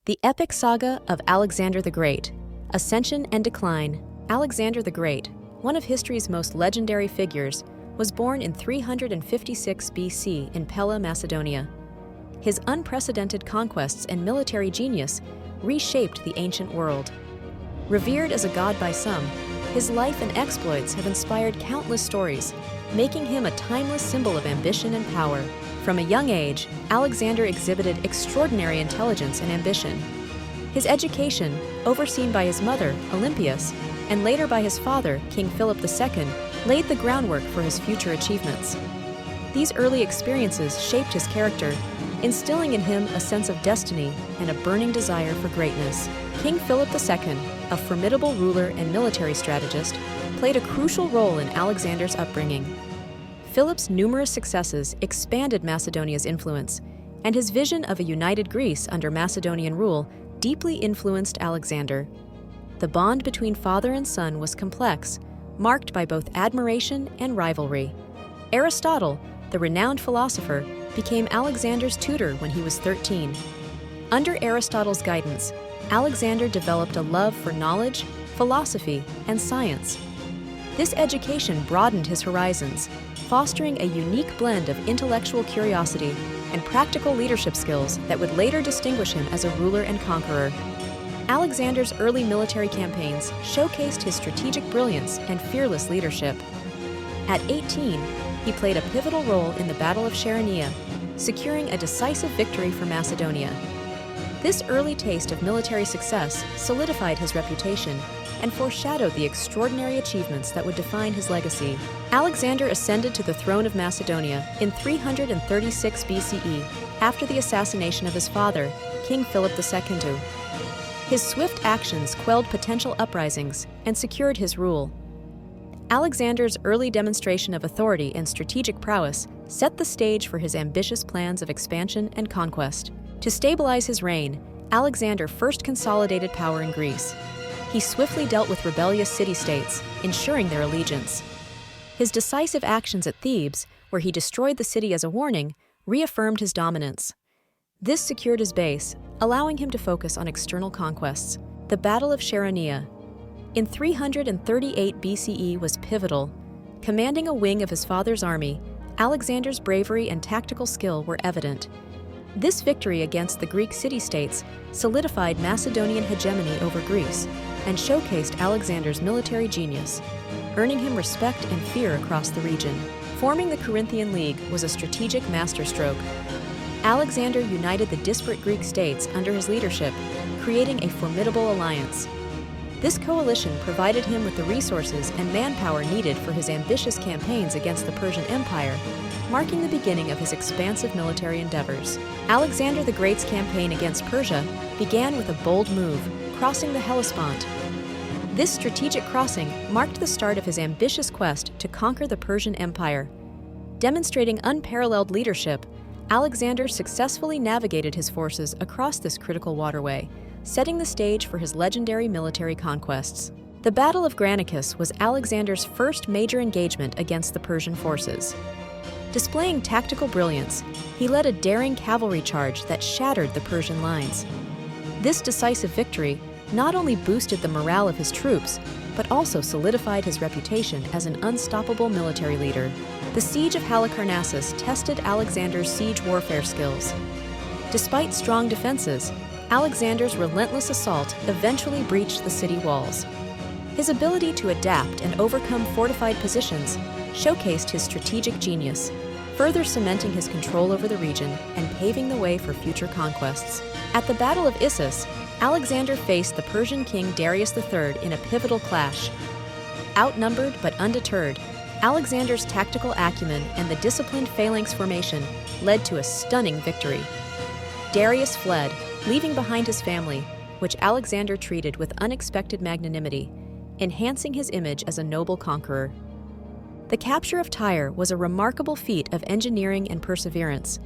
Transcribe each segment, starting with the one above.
The epic saga of Alexander the Great, Ascension and Decline. Alexander the Great, one of history's most legendary figures, was born in 356 BC in Pella, Macedonia. His unprecedented conquests and military genius reshaped the ancient world. Revered as a god by some, his life and exploits have inspired countless stories, making him a timeless symbol of ambition and power. From a young age, Alexander exhibited extraordinary intelligence and ambition. His education, overseen by his mother, Olympias, and later by his father, King Philip II, laid the groundwork for his future achievements. These early experiences shaped his character, instilling in him a sense of destiny and a burning desire for greatness. King Philip II, a formidable ruler and military strategist, played a crucial role in Alexander's upbringing. Philip's numerous successes expanded Macedonia's influence, and his vision of a united Greece under Macedonian rule deeply influenced Alexander. The bond between father and son was complex, marked by both admiration and rivalry. Aristotle, the renowned philosopher, became Alexander's tutor when he was 13. Under Aristotle's guidance, Alexander developed a love for knowledge, philosophy, and science. This education broadened his horizons, fostering a unique blend of intellectual curiosity and practical leadership skills that would later distinguish him as a ruler and conqueror. Alexander's early military campaigns showcased his strategic brilliance and fearless leadership. At 18, he played a pivotal role in the Battle of Chaeronea, securing a decisive victory for Macedonia. This early taste of military success solidified his reputation and foreshadowed the extraordinary achievements that would define his legacy. Alexander ascended to the throne of Macedonia in 336 BCE after the assassination of his father, King Philip II. His swift actions quelled potential uprisings and secured his rule. Alexander's early demonstration of authority and strategic prowess set the stage for his ambitious plans of expansion and conquest. To stabilize his reign, Alexander first consolidated power in Greece. He swiftly dealt with rebellious city-states, ensuring their allegiance. His decisive actions at Thebes, where he destroyed the city as a warning, reaffirmed his dominance. This secured his base, allowing him to focus on external conquests. The Battle of Chaeronea in 338 BCE was pivotal. Commanding a wing of his father's army, Alexander's bravery and tactical skill were evident. This victory against the Greek city-states solidified Macedonian hegemony over Greece and showcased Alexander's military genius, earning him respect and fear across the region. Forming the Corinthian League was a strategic masterstroke. Alexander united the disparate Greek states under his leadership, creating a formidable alliance. This coalition provided him with the resources and manpower needed for his ambitious campaigns against the Persian Empire, marking the beginning of his expansive military endeavors. Alexander the Great's campaign against Persia began with a bold move, crossing the Hellespont. This strategic crossing marked the start of his ambitious quest to conquer the Persian Empire. Demonstrating unparalleled leadership, Alexander successfully navigated his forces across this critical waterway, setting the stage for his legendary military conquests. The Battle of Granicus was Alexander's first major engagement against the Persian forces. Displaying tactical brilliance, he led a daring cavalry charge that shattered the Persian lines. This decisive victory not only boosted the morale of his troops, but also solidified his reputation as an unstoppable military leader. The Siege of Halicarnassus tested Alexander's siege warfare skills. Despite strong defenses, Alexander's relentless assault eventually breached the city walls. His ability to adapt and overcome fortified positions showcased his strategic genius, further cementing his control over the region and paving the way for future conquests. At the Battle of Issus, Alexander faced the Persian king Darius III in a pivotal clash. Outnumbered but undeterred, Alexander's tactical acumen and the disciplined phalanx formation led to a stunning victory. Darius fled, leaving behind his family, which Alexander treated with unexpected magnanimity, enhancing his image as a noble conqueror. The capture of Tyre was a remarkable feat of engineering and perseverance.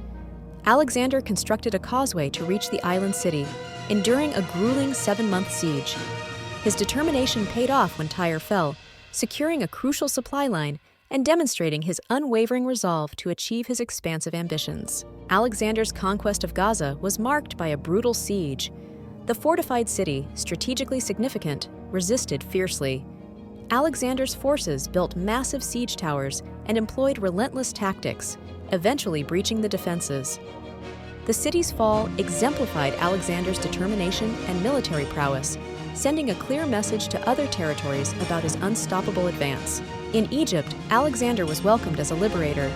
Alexander constructed a causeway to reach the island city, enduring a grueling 7-month siege. His determination paid off when Tyre fell, securing a crucial supply line and demonstrating his unwavering resolve to achieve his expansive ambitions. Alexander's conquest of Gaza was marked by a brutal siege. The fortified city, strategically significant, resisted fiercely. Alexander's forces built massive siege towers and employed relentless tactics, eventually breaching the defenses. The city's fall exemplified Alexander's determination and military prowess, sending a clear message to other territories about his unstoppable advance. In Egypt, Alexander was welcomed as a liberator.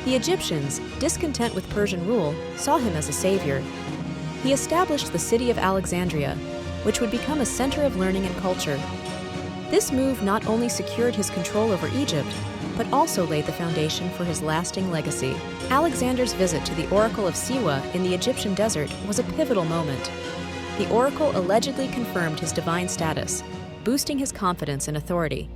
The Egyptians, discontent with Persian rule, saw him as a savior. He established the city of Alexandria, which would become a center of learning and culture. This move not only secured his control over Egypt, but also laid the foundation for his lasting legacy. Alexander's visit to the Oracle of Siwa in the Egyptian desert was a pivotal moment. The oracle allegedly confirmed his divine status, boosting his confidence and authority.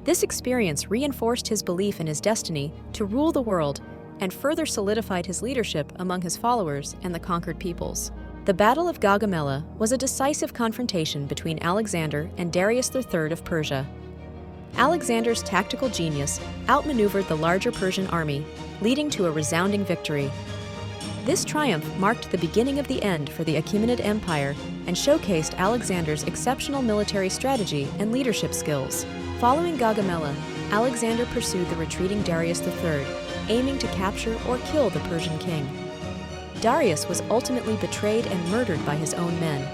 This experience reinforced his belief in his destiny to rule the world and further solidified his leadership among his followers and the conquered peoples. The Battle of Gaugamela was a decisive confrontation between Alexander and Darius III of Persia. Alexander's tactical genius outmaneuvered the larger Persian army, leading to a resounding victory. This triumph marked the beginning of the end for the Achaemenid Empire and showcased Alexander's exceptional military strategy and leadership skills. Following Gaugamela, Alexander pursued the retreating Darius III, aiming to capture or kill the Persian king. Darius was ultimately betrayed and murdered by his own men.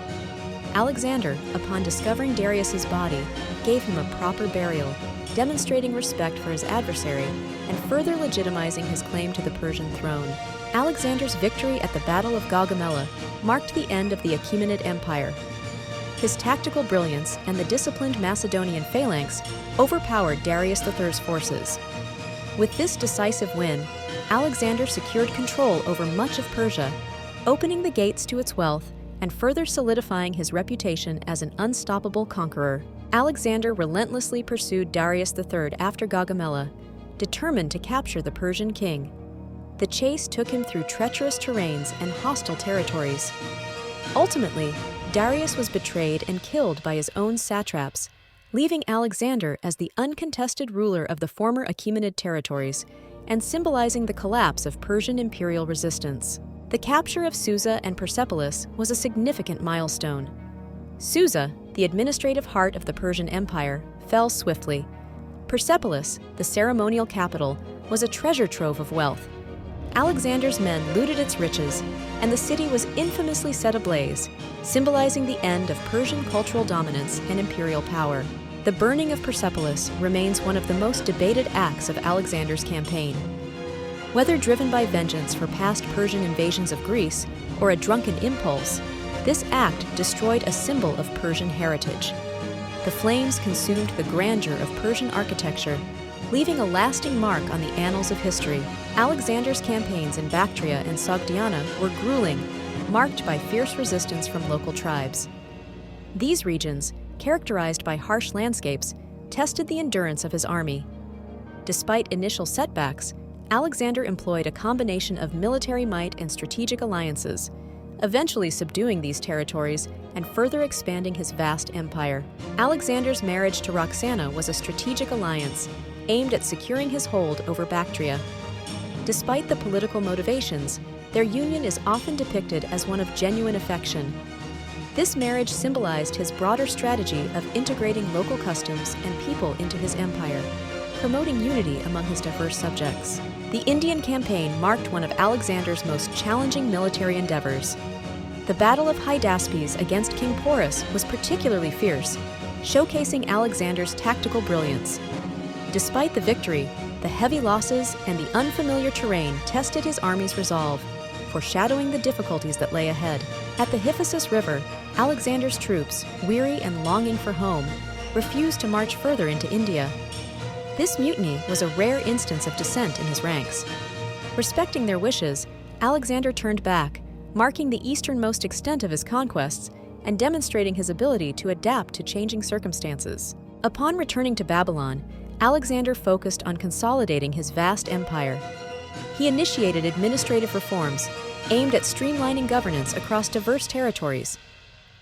Alexander, upon discovering Darius's body, gave him a proper burial, demonstrating respect for his adversary and further legitimizing his claim to the Persian throne. Alexander's victory at the Battle of Gaugamela marked the end of the Achaemenid Empire. His tactical brilliance and the disciplined Macedonian phalanx overpowered Darius III's forces. With this decisive win, Alexander secured control over much of Persia, opening the gates to its wealth and further solidifying his reputation as an unstoppable conqueror. Alexander relentlessly pursued Darius III after Gaugamela, determined to capture the Persian king. The chase took him through treacherous terrains and hostile territories. Ultimately, Darius was betrayed and killed by his own satraps, leaving Alexander as the uncontested ruler of the former Achaemenid territories and symbolizing the collapse of Persian imperial resistance. The capture of Susa and Persepolis was a significant milestone. Susa, the administrative heart of the Persian Empire, fell swiftly. Persepolis, the ceremonial capital, was a treasure trove of wealth. Alexander's men looted its riches, and the city was infamously set ablaze, symbolizing the end of Persian cultural dominance and imperial power. The burning of Persepolis remains one of the most debated acts of Alexander's campaign. Whether driven by vengeance for past Persian invasions of Greece or a drunken impulse, this act destroyed a symbol of Persian heritage. The flames consumed the grandeur of Persian architecture, leaving a lasting mark on the annals of history. Alexander's campaigns in Bactria and Sogdian were grueling, marked by fierce resistance from local tribes. These regions, characterized by harsh landscapes, tested the endurance of his army. Despite initial setbacks, Alexander employed a combination of military might and strategic alliances, eventually subduing these territories and further expanding his vast empire. Alexander's marriage to Roxana was a strategic alliance aimed at securing his hold over Bactria. Despite the political motivations, their union is often depicted as one of genuine affection. This marriage symbolized his broader strategy of integrating local customs and people into his empire, promoting unity among his diverse subjects. The Indian campaign marked one of Alexander's most challenging military endeavors. The Battle of Hydaspes against King Porus was particularly fierce, showcasing Alexander's tactical brilliance. Despite the victory, the heavy losses and the unfamiliar terrain tested his army's resolve, foreshadowing the difficulties that lay ahead. At the Hyphasis River, Alexander's troops, weary and longing for home, refused to march further into India. This mutiny was a rare instance of dissent in his ranks. Respecting their wishes, Alexander turned back, marking the easternmost extent of his conquests and demonstrating his ability to adapt to changing circumstances. Upon returning to Babylon, Alexander focused on consolidating his vast empire. He initiated administrative reforms aimed at streamlining governance across diverse territories.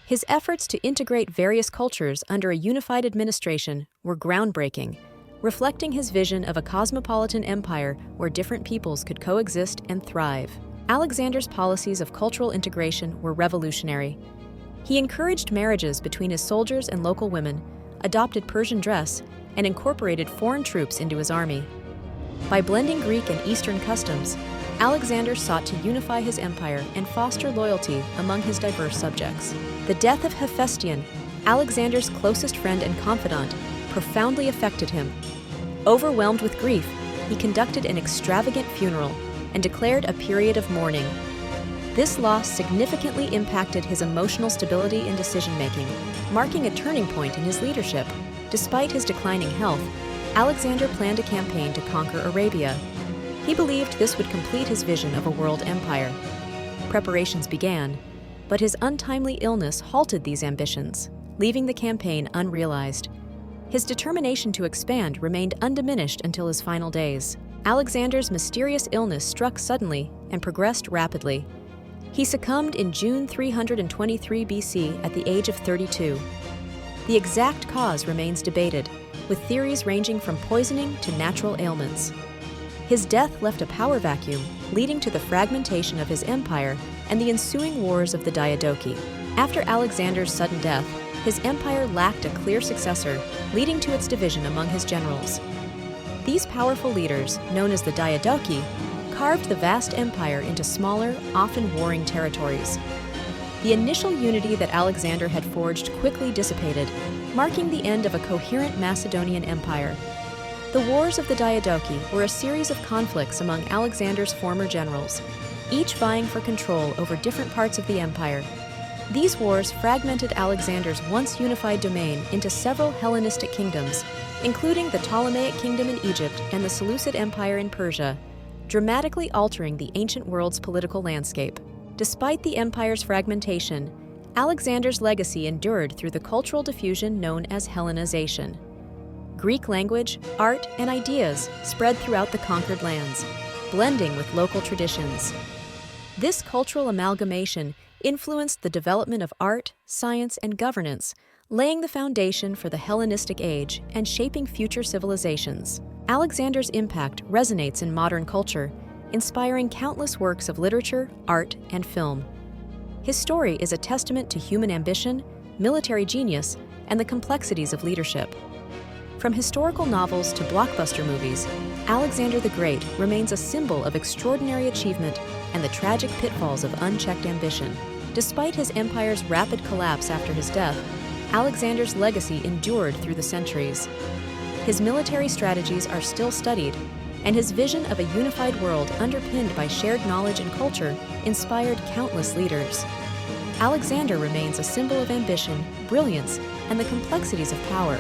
His efforts to integrate various cultures under a unified administration were groundbreaking, reflecting his vision of a cosmopolitan empire where different peoples could coexist and thrive. Alexander's policies of cultural integration were revolutionary. He encouraged marriages between his soldiers and local women, adopted Persian dress, and incorporated foreign troops into his army. By blending Greek and Eastern customs, Alexander sought to unify his empire and foster loyalty among his diverse subjects. The death of Hephaestion, Alexander's closest friend and confidant, profoundly affected him. Overwhelmed with grief, he conducted an extravagant funeral and declared a period of mourning. This loss significantly impacted his emotional stability and decision-making, marking a turning point in his leadership. Despite his declining health, Alexander planned a campaign to conquer Arabia. He believed this would complete his vision of a world empire. Preparations began, but his untimely illness halted these ambitions, leaving the campaign unrealized. His determination to expand remained undiminished until his final days. Alexander's mysterious illness struck suddenly and progressed rapidly. He succumbed in June 323 BC at the age of 32. The exact cause remains debated, with theories ranging from poisoning to natural ailments. His death left a power vacuum, leading to the fragmentation of his empire and the ensuing wars of the Diadochi. After Alexander's sudden death, his empire lacked a clear successor, leading to its division among his generals. These powerful leaders, known as the Diadochi, carved the vast empire into smaller, often warring territories. The initial unity that Alexander had forged quickly dissipated, marking the end of a coherent Macedonian empire. The Wars of the Diadochi were a series of conflicts among Alexander's former generals, each vying for control over different parts of the empire. These wars fragmented Alexander's once unified domain into several Hellenistic kingdoms, including the Ptolemaic kingdom in Egypt and the Seleucid Empire in Persia, dramatically altering the ancient world's political landscape. Despite the empire's fragmentation, Alexander's legacy endured through the cultural diffusion known as Hellenization. Greek language, art, and ideas spread throughout the conquered lands, blending with local traditions. This cultural amalgamation influenced the development of art, science, and governance, laying the foundation for the Hellenistic Age and shaping future civilizations. Alexander's impact resonates in modern culture, inspiring countless works of literature, art, and film. His story is a testament to human ambition, military genius, and the complexities of leadership. From historical novels to blockbuster movies, Alexander the Great remains a symbol of extraordinary achievement and the tragic pitfalls of unchecked ambition. Despite his empire's rapid collapse after his death, Alexander's legacy endured through the centuries. His military strategies are still studied, and his vision of a unified world underpinned by shared knowledge and culture inspired countless leaders. Alexander remains a symbol of ambition, brilliance, and the complexities of power,